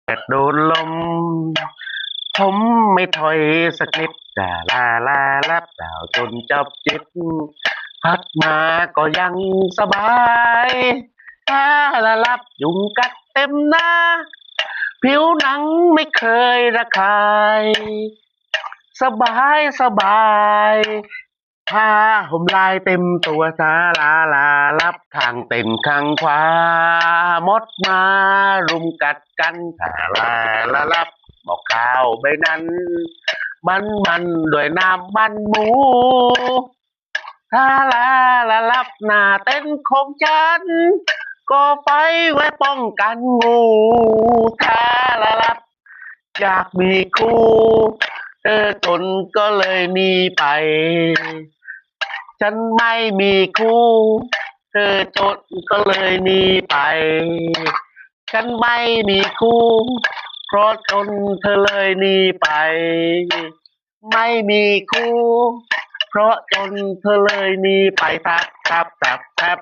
แต่โดนลมผมไม่ถอยสักนิดด่าลาลาลับดาวจนจับจิตพัดมาก็ยังสบายถ้าละลับยุงกัดเต็มหน้าผิวหนังไม่เคยระคายสบายสบายผ้าห่มลายเต็มตัวสาลาลาลับข้างเต็นข้างขวามดมารุมกัดกันสาลาลาลับบอกข้าวใบนั้นมันด้วยน้ำมันหมูทาลาลาลับหน้าเต็นของฉันก็ไปไว้ป้องกันงูทาลาลับอยากมีคู่จนก็เลยหนีไปฉันไม่มีคู่จนก็เลยหนีไปฉันไม่มีคู่เพราะจนเธอเลยหนีไปไม่มีคู่เพราะจนเธอเลยหนีไปทับทับทับทับ